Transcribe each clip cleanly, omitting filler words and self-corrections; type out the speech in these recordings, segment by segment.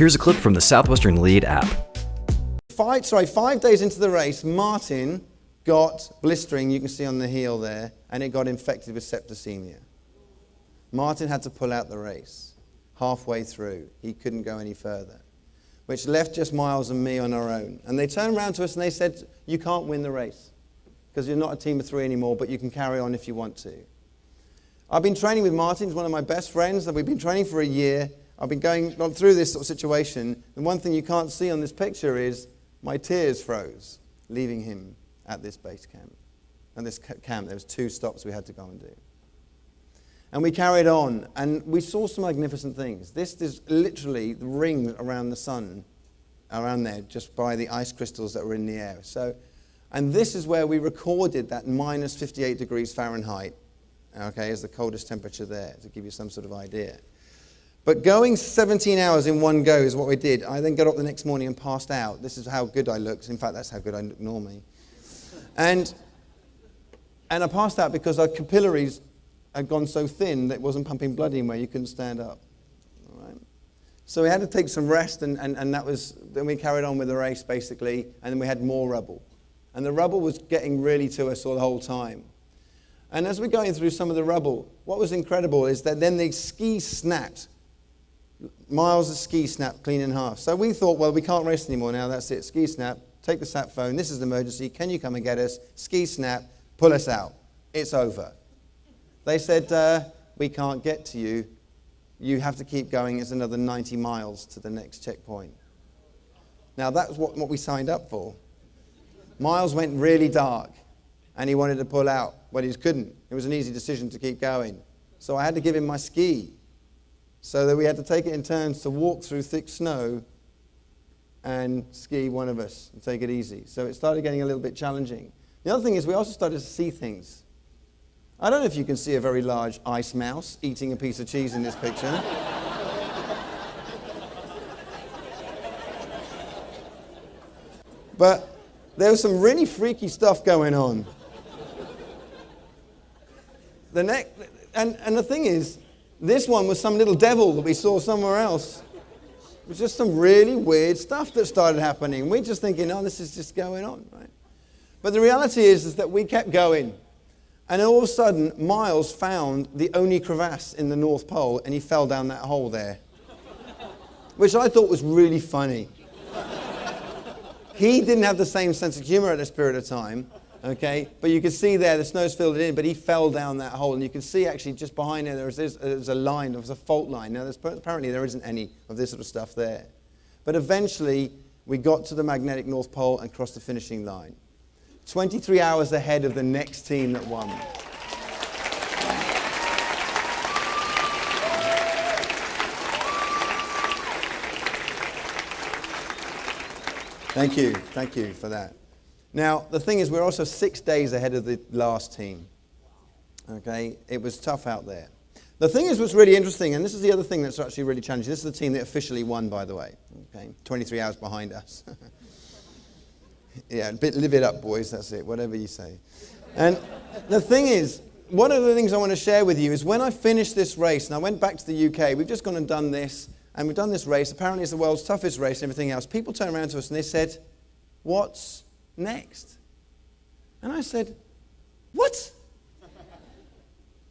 Here's a clip from the Southwestern Lead app. 5 days into the race, Martin got blistering, you can see on the heel there, and it got infected with septicemia. Martin had to pull out the race. Halfway through, he couldn't go any further, which left just Miles and me on our own. And they turned around to us and they said, you can't win the race because you're not a team of 3 anymore, but you can carry on if you want to. I've been training with Martin, he's one of my best friends, and we've been training for a year. I've been going through this sort of situation. The one thing you can't see on this picture is my tears froze, leaving him at this base camp. And this camp, there was 2 stops we had to go and do. And we carried on, and we saw some magnificent things. This is literally the ring around the sun, around there, just by the ice crystals that were in the air. And this is where we recorded that minus 58 degrees Fahrenheit, okay, as the coldest temperature there, to give you some sort of idea. But going 17 hours in one go is what we did. I then got up the next morning and passed out. This is how good I looked. In fact, that's how good I look normally. And I passed out because our capillaries had gone so thin that it wasn't pumping blood in where you couldn't stand up. All right? So we had to take some rest, and then we carried on with the race, basically, and then we had more rubble. And the rubble was getting really to us all the whole time. And as we're going through some of the rubble, what was incredible is that then the ski snapped. Miles' ski snapped clean in half. So we thought, well, we can't race anymore now, that's it. Ski snap, take the sat phone, this is an emergency, can you come and get us? Ski snap, pull us out. It's over. They said, we can't get to you. You have to keep going. It's another 90 miles to the next checkpoint. Now, that's what we signed up for. Miles went really dark, and he wanted to pull out, but he couldn't. It was an easy decision to keep going. So I had to give him my ski, so that we had to take it in turns to walk through thick snow and ski one of us and take it easy. So it started getting a little bit challenging. The other thing is we also started to see things. I don't know if you can see a very large ice mouse eating a piece of cheese in this picture. But there was some really freaky stuff going on. And the thing is, this one was some little devil that we saw somewhere else. It was just some really weird stuff that started happening. We're just thinking, oh, this is just going on, right? But the reality is that we kept going. And all of a sudden, Miles found the only crevasse in the North Pole, and he fell down that hole there, which I thought was really funny. He didn't have the same sense of humor at this period of time, okay? But you can see there, the snow's filled it in, but he fell down that hole. And you can see actually just behind there, there's a line, there's a fault line. Now, apparently there isn't any of this sort of stuff there. But eventually, we got to the magnetic North Pole and crossed the finishing line. 23 hours ahead of the next team that won. Thank you for that. Now, the thing is, we're also 6 days ahead of the last team. Okay, it was tough out there. The thing is, what's really interesting, and this is the other thing that's actually really challenging. This is the team that officially won, by the way. Okay, 23 hours behind us. Yeah, live it up, boys, that's it, whatever you say. And the thing is, one of the things I want to share with you is when I finished this race, and I went back to the UK, we've just gone and done this, and we've done this race, apparently it's the world's toughest race and everything else. People turned around to us and they said, what's next? And I said, what?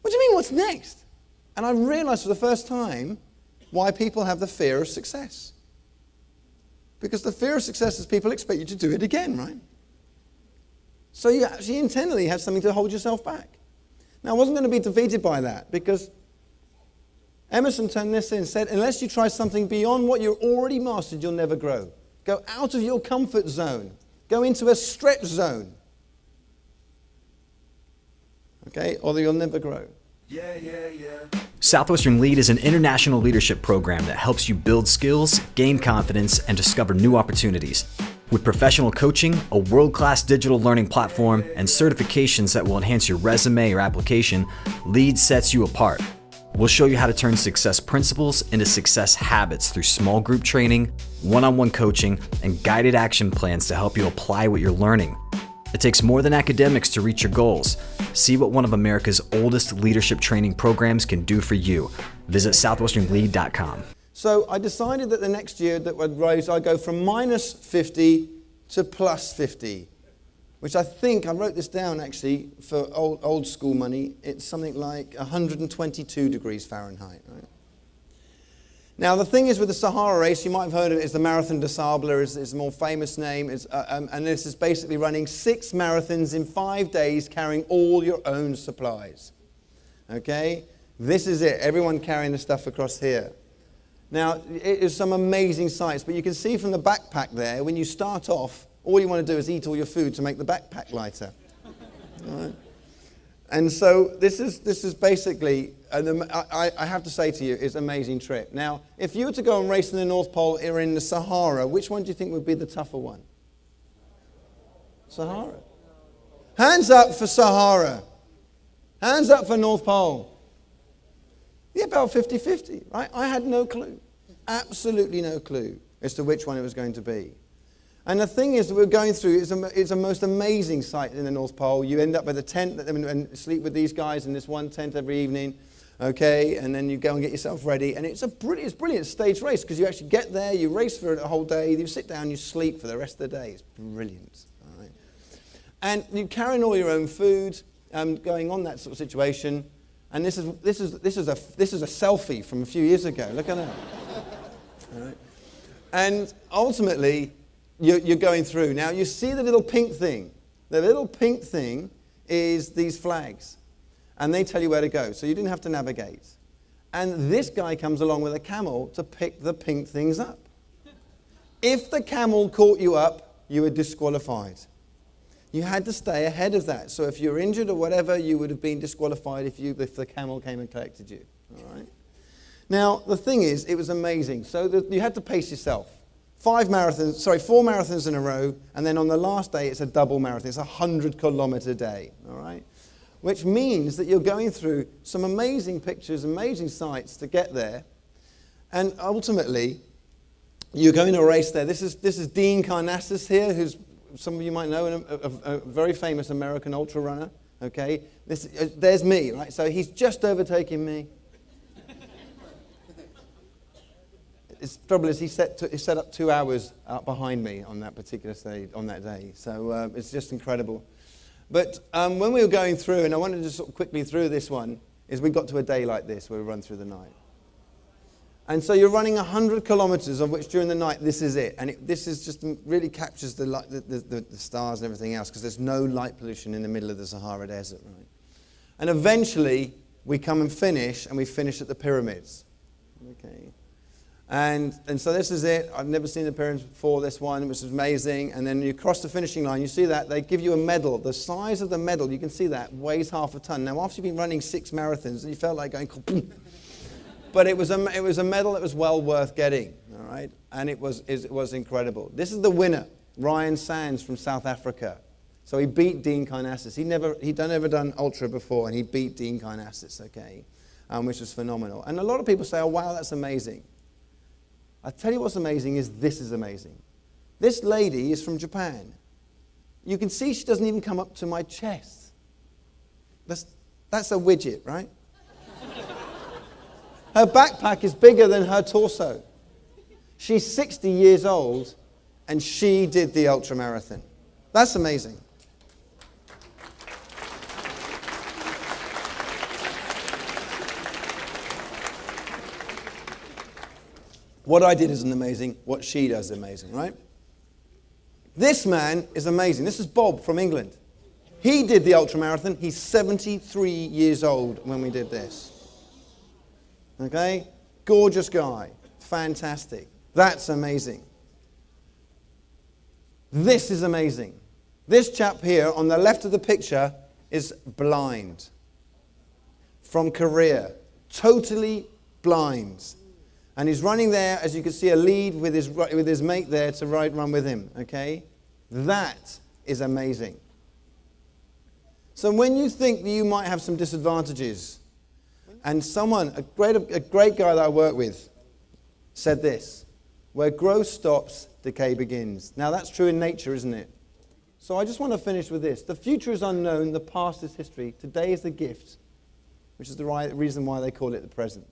What do you mean, what's next? And I realized for the first time why people have the fear of success. Because the fear of success is people expect you to do it again, right? So you actually internally have something to hold yourself back. Now, I wasn't going to be defeated by that because Emerson turned this in and said, unless you try something beyond what you're already mastered, you'll never grow. Go out of your comfort zone. Go into a stretch zone. Okay? Or you'll never grow. Yeah. Southwestern Lead is an international leadership program that helps you build skills, gain confidence, and discover new opportunities. With professional coaching, a world-class digital learning platform, and certifications that will enhance your resume or application, Lead sets you apart. We'll show you how to turn success principles into success habits through small group training, one-on-one coaching, and guided action plans to help you apply what you're learning. It takes more than academics to reach your goals. See what one of America's oldest leadership training programs can do for you. Visit southwesternlead.com. So I decided that the next year that I'd raise, I'd go from minus 50 to plus 50, which I think, I wrote this down actually for old school money, it's something like 122 degrees Fahrenheit, right? Now, the thing is with the Sahara race, you might have heard of it, it's the Marathon des Sables, is a more famous name, and this is basically running 6 marathons in 5 days, carrying all your own supplies. Okay? This is it, everyone carrying the stuff across here. Now, it is some amazing sights, but you can see from the backpack there, when you start off, all you want to do is eat all your food to make the backpack lighter. All right? And so this is basically, I have to say to you, it's an amazing trip. Now, if you were to go and race in the North Pole or in the Sahara, which one do you think would be the tougher one? Sahara. Hands up for Sahara. Hands up for North Pole. Yeah, about 50-50, right? I had no clue, absolutely no clue as to which one it was going to be. And the thing is that we're going through, it's a most amazing sight in the North Pole. You end up with a tent and sleep with these guys in this one tent every evening, okay? And then you go and get yourself ready. And it's brilliant stage race because you actually get there, you race for a whole day, you sit down, you sleep for the rest of the day. It's brilliant, all right? And you're carrying all your own food, going on that sort of situation. And this is a selfie from a few years ago. Look at that. All right? And ultimately, you're going through. Now, you see the little pink thing. The little pink thing is these flags. And they tell you where to go. So you didn't have to navigate. And this guy comes along with a camel to pick the pink things up. If the camel caught you up, you were disqualified. You had to stay ahead of that. So if you were injured or whatever, you would have been disqualified if the camel came and collected you. All right? Now, the thing is, it was amazing. So you had to pace yourself. 4 marathons in a row, and then on the last day, it's a double marathon. It's a 100-kilometer day, all right? Which means that you're going through some amazing pictures, amazing sights to get there. And ultimately, you're going to race there. This is Dean Karnassus here, who's, some of you might know, a very famous American ultra runner, okay? There's me, right? So he's just overtaking me. The trouble is he set up 2 hours out behind me on that particular stage, on that day. So it's just incredible. But when we were going through, and I wanted to sort of quickly through this one, is we got to a day like this where we run through the night. And so you're running 100 kilometers, of which during the night this is it. And this is just really captures the stars and everything else because there's no light pollution in the middle of the Sahara Desert, right? And eventually we come and finish, and we finish at the pyramids. Okay. And so this is it. I've never seen the pyramids before, this one, which is amazing. And then you cross the finishing line. You see that? They give you a medal. The size of the medal, you can see that, weighs half a ton. Now, after you've been running 6 marathons, you felt like going, but it was a medal that was well worth getting, all right? And it was incredible. This is the winner, Ryan Sands from South Africa. So he beat Dean Karnassus. He'd never done ultra before, and he beat Dean Karnassus, okay, which was phenomenal. And a lot of people say, oh, wow, that's amazing. I tell you what's amazing is this is amazing. This lady is from Japan. You can see she doesn't even come up to my chest. That's a widget, right? Her backpack is bigger than her torso. She's 60 years old, and she did the ultramarathon. That's amazing. What I did isn't amazing. What she does is amazing, right? This man is amazing. This is Bob from England. He did the ultramarathon. He's 73 years old when we did this. Okay? Gorgeous guy. Fantastic. That's amazing. This is amazing. This chap here on the left of the picture is blind. From Korea. Totally blind. And he's running there, as you can see, a lead with his mate there to run with him, okay? That is amazing. So when you think that you might have some disadvantages, and a great guy that I work with said this, where growth stops, decay begins. Now that's true in nature, isn't it? So I just want to finish with this. The future is unknown, the past is history, today is the gift, which is the reason why they call it the present.